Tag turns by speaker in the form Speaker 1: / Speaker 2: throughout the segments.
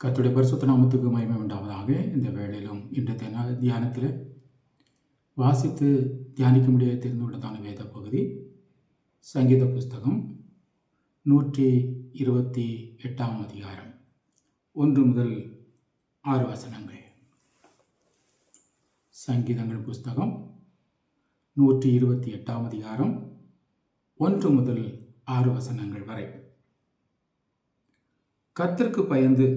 Speaker 1: கர்த்தருடைய பரிசுத்த நாமத்துக்கு மகிமை உண்டாவதாக. இந்த வேளையிலும் இன்று தியானத்தில் வாசித்து தியானிக்க முடிய தெரிந்து கொண்டதான வேத பகுதி சங்கீத புஸ்தகம் 128 அதிகாரம் 1 முதல் 6 வசனங்கள். சங்கீதங்கள் புஸ்தகம் 128 அதிகாரம் 1 முதல் 6 வசனங்கள் வரை. கர்த்தருக்கு பயந்து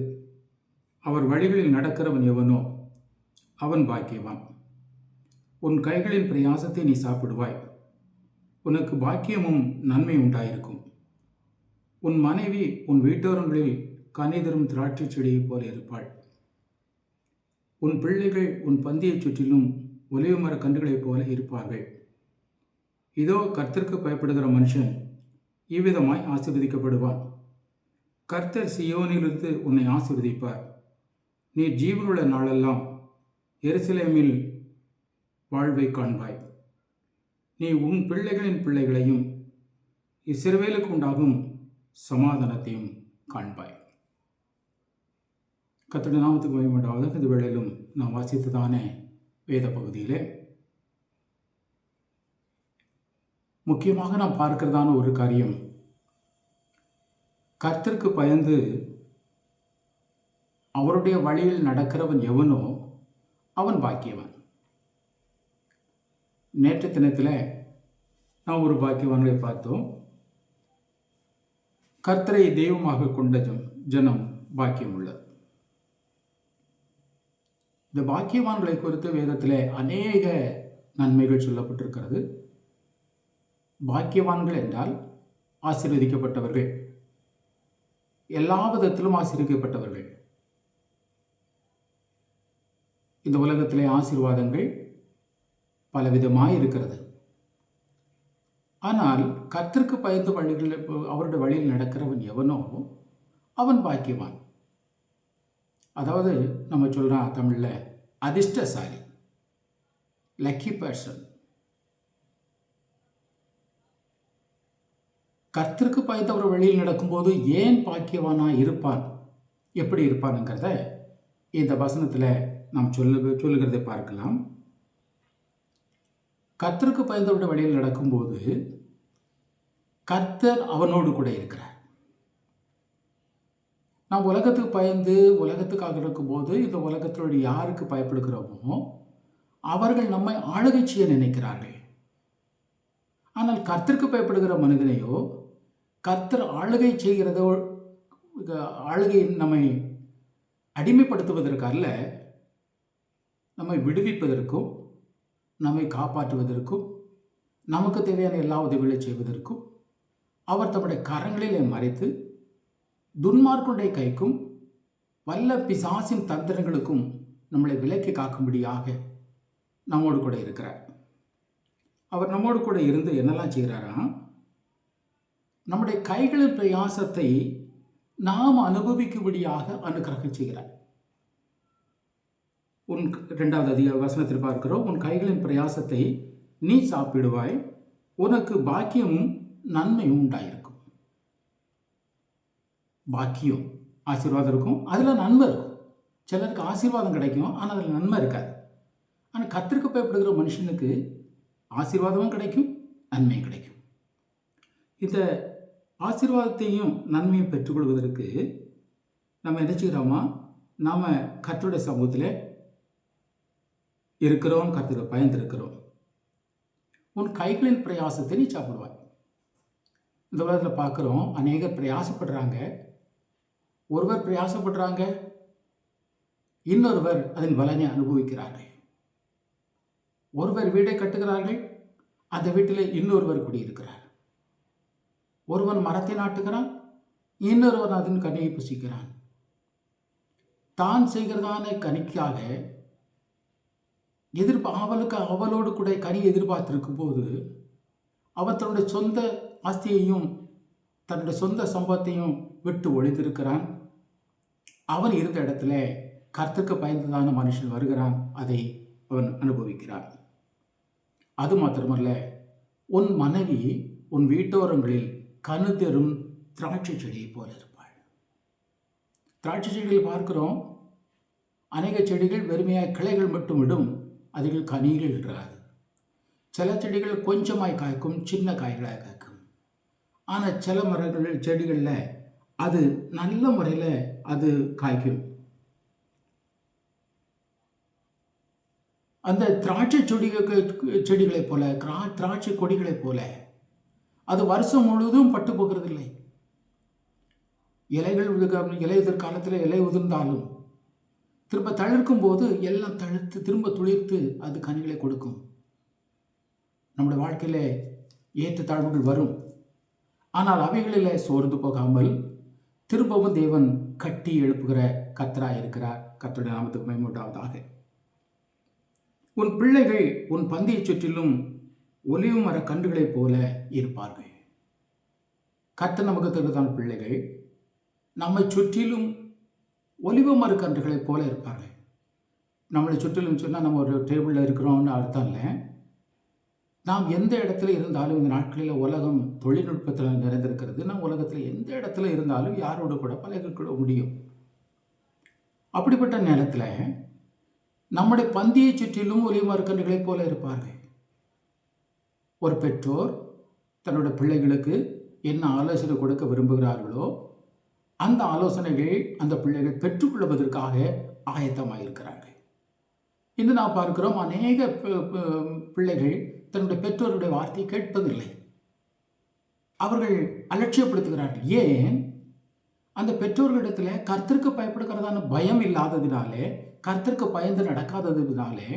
Speaker 1: அவர் வழிகளில் நடக்கிறவன் எவனோ அவன் பாக்கியவான். உன் கைகளின் பிரயாசத்தை நீ சாப்பிடுவாய், உனக்கு பாக்கியமும் நன்மை உண்டாயிருக்கும். உன் மனைவி உன் வீட்டோரங்களில் கனிதரும் திராட்சை செடியைப் போல இருப்பாள். உன் பிள்ளைகள் உன் பந்தியைச் சுற்றிலும் ஒலிவ மர கன்றுகளைப் போல இருப்பார்கள். இதோ கர்த்தருக்கு பயப்படுகிற மனுஷன் இவ்விதமாய் ஆசீர்வதிக்கப்படுவான். கர்த்தர் சியோனிலிருந்து உன்னை ஆசீர்வதிப்பார். நீ ஜீவனுள்ள நாளெல்லாம் எருசலேமில் வாழ்வை காண்பாய். நீ உன் பிள்ளைகளின் பிள்ளைகளையும் இஸ்ரவேலுக்கு உண்டாகும் சமாதானத்தையும் காண்பாய். கர்த்தருடைய நாமத்துக்கு மகிமை உண்டாவதாக. இந்த வேளையிலும் நாம் வாசித்ததான வேத பகுதியிலே முக்கியமாக நாம் பார்க்கிறதான ஒரு காரியம், கர்த்தருக்கு பயந்து அவருடைய வழியில் நடக்கிறவன் எவனோ அவன் பாக்கியவன். நேற்று தினத்தில் நாம் ஒரு பாக்கியவான்களை பார்த்தோம். கர்த்தரை தெய்வமாக கொண்ட ஜனம் பாக்கியம் உள்ளது. இந்த பாக்கியவான்களை குறித்து வேதத்தில் அநேக நன்மைகள் சொல்லப்பட்டிருக்கிறது. பாக்கியவான்கள் என்றால் ஆசீர்வதிக்கப்பட்டவர்கள், எல்லா விதத்திலும் ஆசீர்வதிக்கப்பட்டவர்கள். இந்த உலகத்திலே ஆசீர்வாதங்கள் பலவிதமாய் இருக்கிறது. ஆனால் கர்த்தருக்கு பயந்து அவருடைய வழியில் நடக்கிறவன் எவனோ அவன் பாக்கியவான். அதாவது நம்ம சொல்கிறோம் தமிழில் அதிர்ஷ்டசாலி, லக்கி பர்சன். கர்த்தருக்கு பயந்து அவர் வழியில் நடக்கும்போது ஏன் பாக்கியவானாக இருப்பான், எப்படி இருப்பானுங்கிறத இந்த வசனத்தில் நாம் சொல்லுகிறதை பார்க்கலாம். கர்த்தருக்கு பயந்தவருடைய வழியில் நடக்கும்போது கர்த்தர் அவனோடு கூட இருக்கிறார். நாம் உலகத்துக்கு பயந்து உலகத்துக்காக இருக்கும்போது இந்த உலகத்தோடு யாருக்கு பயப்படுகிறோமோ அவர்கள் நம்மை ஆளுகை செய்ய நினைக்கிறார்கள். ஆனால் கர்த்தருக்கு பயப்படுகிற மனிதனையோ கர்த்தர் ஆளுகை செய்கிறதோ ஆளுகை நம்மை அடிமைப்படுத்துவதற்கல்ல, நம்மை விடுவிப்பதற்கும் நம்மை காப்பாற்றுவதற்கும் நமக்கு தேவையான எல்லா உதவிகளை செய்வதற்கும் அவர் தம்முடைய கரங்களிலே மறைத்து துன்மார்க்குடைய கைக்கும் வல்ல பிசாசின் தந்திரங்களுக்கும் நம்மளை விலக்கி காக்கும்படியாக நம்மோடு கூட இருக்கிறார். அவர் நம்மோடு கூட இருந்து என்னெல்லாம் செய்கிறாரா, நம்முடைய கைகளின் பிரயாசத்தை நாம் அனுபவிக்கும்படியாக அனுக்கிரகம் செய்கிறார். 2வது வசனத்தில் பார்க்கிறோம், உன் கைகளின் பிரயாசத்தை நீ சாப்பிடுவாய், உனக்கு பாக்கியமும் நன்மையும் உண்டாயிருக்கும். பாக்கியம் ஆசீர்வாதம் இருக்கும், அதில் நன்மை இருக்கும். சிலருக்கு ஆசீர்வாதம் கிடைக்கும், ஆனால் அதில் நன்மை இருக்காது. ஆனால் கர்த்தருக்கு பயப்படுகிற மனுஷனுக்கு ஆசீர்வாதமும் கிடைக்கும், நன்மையும் கிடைக்கும். இந்த ஆசீர்வாதத்தையும் நன்மையும் பெற்றுக்கொள்வதற்கு நம்ம என்ன செய்கிறோமா, நாம் கர்த்தருடைய சமூகத்தில் இருக்கிறோம், கர்த்தரை பயந்திருக்கிறோம். உன் கைகளின் பிரயாசத்தை நீ சாப்பிடுவாய். இந்த உலகத்தில் பார்க்குறோம், அநேகர் பிரயாசப்படுறாங்க. ஒருவர் பிரயாசப்படுறாங்க, இன்னொருவர் அதன் பலனை அனுபவிக்கிறார்கள். ஒருவர் வீடை கட்டுகிறார்கள், அந்த வீட்டில் இன்னொருவர் குடியிருக்கிறார். ஒருவன் மரத்தை நாட்டுகிறான், இன்னொருவன் அதன் கனியை புசிக்கிறான். தான் செய்கிறதான கனிக்காக அவளோடு கூட கனி எதிர்பார்த்திருக்கும் போது அவன் தன்னுடைய சொந்த ஆஸ்தியையும் தன்னுடைய சொந்த சம்பவத்தையும் விட்டு ஒழிந்திருக்கிறான். அவன் இருந்த இடத்துல கர்த்தருக்கு பயந்ததான மனுஷன் வருகிறான், அதை அவன் அனுபவிக்கிறான். அது மாத்திரமல்ல, உன் மனைவி உன் வீட்டோரங்களில் கனுதரும் திராட்சை செடியை போல இருப்பாள். திராட்சை செடிகள் பார்க்கிறோம், அநேக செடிகள் வெறுமையாக கிளைகள் மட்டும் விடும், அதில் கனிகள் இராது. சில செடிகள் கொஞ்சமாய் காய்க்கும், சின்ன காய்களாக காய்க்கும். ஆனால் சில மரங்கள் செடிகளில் அது நல்ல முறையில் அது காய்க்கும். அந்த திராட்சை செடிகளைப் போல, திராட்சை கொடிகளைப் போல அது வருஷம் முழுவதும் பட்டு போகிறதில்லை. இலையுதிர் காலத்தில் இலை உதிர்ந்தாலும் திரும்ப தளிர்க்கும் போது எல்லாம் தளிர்த்து திரும்ப துளிர்த்து அது கனிகளை கொடுக்கும். நம்முடைய வாழ்க்கையில் ஏற்ற தாழ்வுகள் வரும், ஆனால் அவைகளில் சோர்ந்து போகாமல் திரும்பவும் தேவன் கட்டி எழுப்புகிற கர்த்தராய் இருக்கிறார். கர்த்தருடைய நாமத்துக்கு மகிமை உண்டாவதாக. உன் பிள்ளைகள் உன் பந்தியை சுற்றிலும் ஒலிவு மர கன்றுகளைப் போல இருப்பார்கள். கர்த்தர் நமக்கு தருவதான பிள்ளைகள் நம்மை சுற்றிலும் ஒலிவு மர கன்றுகளைப் போல இருப்பார்கள். நம்மளை சுற்றிலும் சொன்னால் நம்ம ஒரு டேபிளில் இருக்கிறோம்னு அர்த்தம் இல்லை. நாம் எந்த இடத்துல இருந்தாலும் இந்த நாட்களில் உலகம் தொழில்நுட்பத்தில் நிறைந்திருக்கிறது. நாம் உலகத்தில் எந்த இடத்துல இருந்தாலும் யாரோடு கூட பழகிக்கொள்ள முடியும். அப்படிப்பட்ட நேரத்தில் நம்முடைய பந்தியை சுற்றிலும் ஒலிவு மர கன்றுகளைப் போல இருப்பார்கள். ஒரு பெற்றோர் தன்னுடைய பிள்ளைகளுக்கு என்ன ஆலோசனை கொடுக்க விரும்புகிறார்களோ அந்த ஆலோசனைகள் அந்த பிள்ளைகள் பெற்றுக்கொள்வதற்காக ஆயத்தமாக இருக்கிறார்கள். இன்று நாம் பார்க்கிறோம், அநேக பிள்ளைகள் தன்னுடைய பெற்றோருடைய வார்த்தையை கேட்பதில்லை. அவர்கள் அலட்சியப்படுத்துகிறார்கள். ஏன்? அந்த பெற்றோர்களிடத்தில் கர்த்தருக்கு பயப்படுகிறதான பயம் இல்லாததினாலே, கர்த்தருக்கு பயந்து நடக்காததினாலே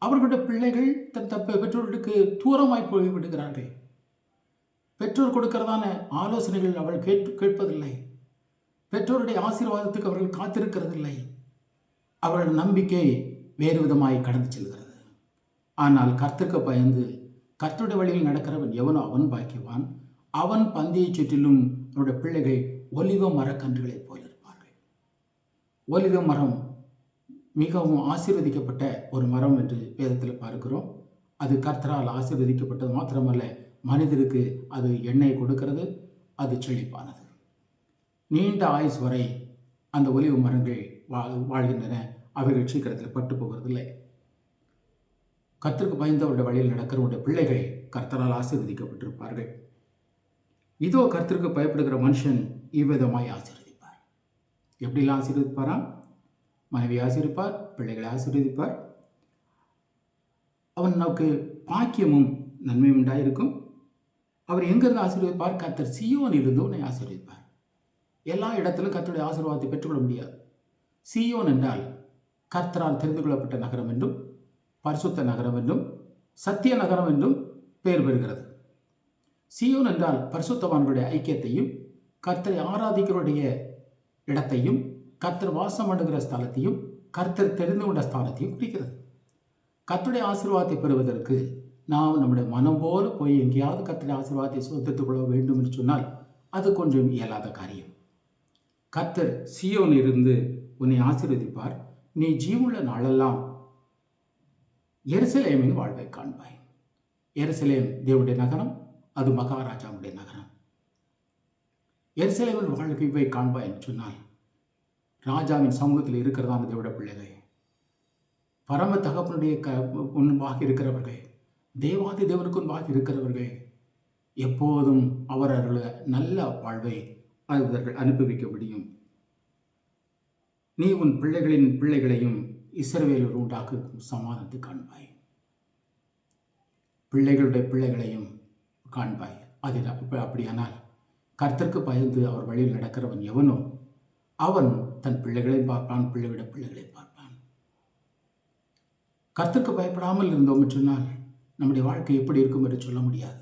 Speaker 1: அவர்களுடைய பிள்ளைகள் தன் பெற்றோர்களுக்கு தூரமாய் போய்விடுகிறார்கள். பெற்றோர் கொடுக்கிறதான ஆலோசனைகள் அவர்கள் கேட்பதில்லை. பெற்றோருடைய ஆசீர்வாதத்துக்கு அவர்கள் காத்திருக்கிறதில்லை. அவர்கள் நம்பிக்கை வேறு விதமாய் கடந்து செல்கிறது. ஆனால் கர்த்தருக்கு பயந்து கர்த்தருடைய வழியில் நடக்கிறவன் எவனோ அவன் பாக்கியவான். அவன் பந்தியை சுற்றிலும் அவனுடைய பிள்ளைகள் ஒலிவ மரக்கன்றுகளைப் போல இருப்பார்கள். ஒலிவ மரம் மிகவும் ஆசீர்வதிக்கப்பட்ட ஒரு மரம் என்று வேதத்தில் பார்க்கிறோம். அது கர்த்தரால் ஆசீர்வதிக்கப்பட்டது மாத்திரமல்ல, மனிதருக்கு அது எண்ணெய் கொடுக்கிறது, அது செழிப்பானது. நீண்ட ஆயுஸ் வரை அந்த ஒலிவு மரங்கள் வாழ்கின்றன. அவைகள் சீக்கிரத்தில் பட்டு போகிறதில்லை. கர்த்தருக்கு பயந்தவருடைய வழியில் நடக்கிறவருடைய பிள்ளைகள் கர்த்தரால் ஆசீர்வதிக்கப்பட்டிருப்பார்கள். இதோ கர்த்தருக்கு பயப்படுகிற மனுஷன் இவ்விதமாய் ஆசீர்வதிப்பார். எப்படிலாம் ஆசீர்வதிப்பாரா? மனைவி ஆசீர்வதிப்பார், பிள்ளைகளை ஆசீர்வதிப்பார். அவன் நமக்கு பாக்கியமும் நன்மையும் உண்டாயிருக்கும். அவர் எங்கிருந்து ஆசீர்வதிப்பார்? கர்த்தர் சீயோன் இருந்து உன்னை ஆசீர்வதிப்பார். எல்லா இடத்திலும் கர்த்தருடைய ஆசீர்வாதத்தை பெற்றுக்கொள்ள முடியாது. சீயோன் என்றால் கர்த்தரால் தெரிந்து கொள்ளப்பட்ட நகரம் என்றும், பரிசுத்த நகரம் என்றும், சத்திய நகரம் என்றும் பெயர் பெறுகிறது. சீயோன் என்றால் பரிசுத்தவான்களுடைய ஐக்கியத்தையும், கர்த்தரை ஆராதிக்கிறவருடைய இடத்தையும், கர்த்தர் வாசம் பண்ணுகிற ஸ்தலத்தையும், கர்த்தர் தெரிந்து கொண்ட ஸ்தானத்தையும் குறிக்கிறது. கர்த்தருடைய ஆசீர்வாதத்தை பெறுவதற்கு நாம் நம்முடைய மனம் போல போய் எங்கேயாவது கர்த்தருடைய ஆசீர்வாதத்தை சொந்தத்துக் கொள்ள வேண்டும் என்று சொன்னால் அது கொஞ்சம் இயலாத காரியம். கர்த்தர் சீயோன் இருந்து உன்னை ஆசீர்வதிப்பார். நீ ஜீவுள்ள நாளெல்லாம் எருசலேமின் வாழ்வை காண்பாய். எருசலேம் தேவனுடைய நகரம், அது மகாராஜாவுடைய நகரம். எருசலேமின் வாழ்வை காண்பாய் என்று சொன்னால் ராஜாவின் சமூகத்தில் இருக்கிறதான தேவனுடைய பிள்ளைகள், பரம தகப்பனுடைய முன்பாக இருக்கிறவர்கள், தேவாதி தேவனுக்கு முன்பாக இருக்கிறவர்கள் எப்போதும் அவர்களுடைய நல்ல வாழ்வை அவர்கள் அனுபவிக்க முடியும். நீ உன் பிள்ளைகளின் பிள்ளைகளையும் இஸ்ரவேலர் உண்டாக்கும் சமாதானத்தை காண்பாய். பிள்ளைகளுடைய பிள்ளைகளையும் காண்பாய். அதில் அப்படியானால் கர்த்தருக்கு பயந்து அவர் வழியில் நடக்கிறவன் எவனோ அவன் தன் பிள்ளைகளையும் பார்ப்பான், பிள்ளைவிட பிள்ளைகளை பார்ப்பான். கர்த்தருக்கு பயப்படாமல் இருந்தோம் என்று சொன்னால் நம்முடைய வாழ்க்கை எப்படி இருக்கும் என்று சொல்ல முடியாது.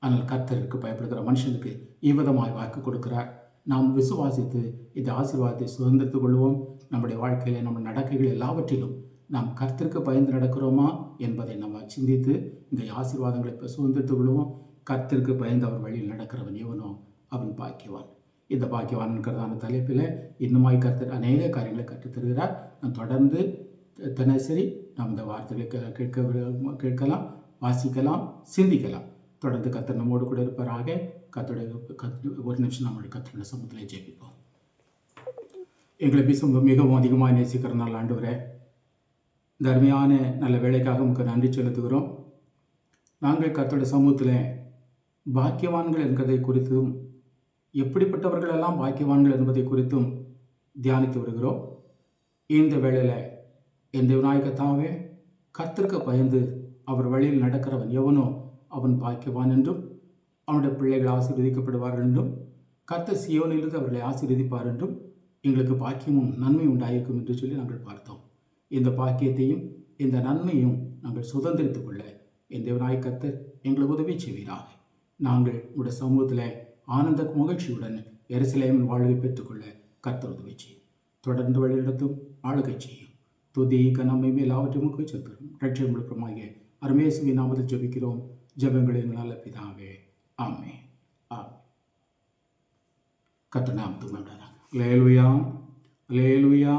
Speaker 1: ஆனால் கர்த்தருக்கு பயப்படுகிற மனுஷனுக்கு இவ்விதமாய் வாக்கு கொடுக்கிறார். நாம் விசுவாசித்து இந்த ஆசீர்வாதத்தை சுதந்திரத்துக் கொள்வோம். நம்முடைய வாழ்க்கையில் நம்ம நடக்கைகள் எல்லாவற்றிலும் நாம் கர்த்தருக்கு பயந்து நடக்கிறோமா என்பதை நம்ம சிந்தித்து இந்த ஆசீர்வாதங்களை இப்போ சுதந்திரத்துக் கொள்வோம். கர்த்தருக்கு பயந்து அவர் வழியில் நடக்கிறவன் எவனோ அவன் பாக்கியவான். இந்த பாக்கியவான் இருக்கிறதான தலைப்பில் இன்னுமாய் கர்த்தர் அநேக காரியங்களை கற்றுத்தருகிறார். நான் தொடர்ந்து தினசரி நாம் இந்த வார்த்தைகளை கேட்கலாம், வாசிக்கலாம், சிந்திக்கலாம். தொடர்ந்து கர்த்தர் நம்மோடு கூட இருப்பாராக. ஒரு நிமிஷம் நம்முடைய கர்த்தருடைய சமூகத்திலே ஜெபிப்போம். எங்களை மிகவும் அதிகமாக நேசிக்கிறனால ஆண்டவரே, இந்த அருமையான நல்ல வேலைக்காக உங்களுக்கு நன்றி செலுத்துகிறோம். நாங்கள் கர்த்தருடைய சமூகத்தில் பாக்கியவான்கள் என்பதை குறித்தும் எப்படிப்பட்டவர்கள் எல்லாம் பாக்கியவான்கள் என்பதை குறித்தும் தியானித்து வருகிறோம். இந்த வேளையில் என் தேவனாகிய கர்த்தாவே, கர்த்தருக்கு பயந்து அவர் வழியில் நடக்கிறவன் எவனோ அவன் பாக்கியவான் என்றும் அவனுடைய பிள்ளைகள் ஆசீர்வதிக்கப்படுவார்கள் என்றும் கர்த்தர் சீயோனிலிருந்து அவர்களை ஆசீர்வதிப்பார் என்றும் எங்களுக்கு பாக்கியமும் நன்மை உண்டாயிருக்கும் என்று சொல்லி நாங்கள் பார்த்தோம். இந்த பாக்கியத்தையும் இந்த நன்மையும் நாங்கள் சுதந்திரித்துக் கொள்ள என் தேவனாகிய கர்த்தர் எங்களுக்கு உதவி செய்வீராக. நாங்கள் உங்களுடைய சமூகத்தில் ஆனந்த மகிழ்ச்சியுடன் எருசலேமின் வாழ்வை பெற்றுக்கொள்ள கர்த்தர் உதவி செய்யும். தொடர்ந்து வழிநடத்தும் ஆளுகை செய்யும். துதி கனமை எல்லாவற்றையும் செலுத்தும் ரட்சம் விழுப்பமாகிய அருமேசுவின் நாமத்தில் ஜெபிக்கிறோம். ஜெபங்களின் நல்ல பிதாவே, ஆமென். கர்த்தர் நாமத்துக்கு நன்றாக. அல்லேலூயா, அல்லேலூயா.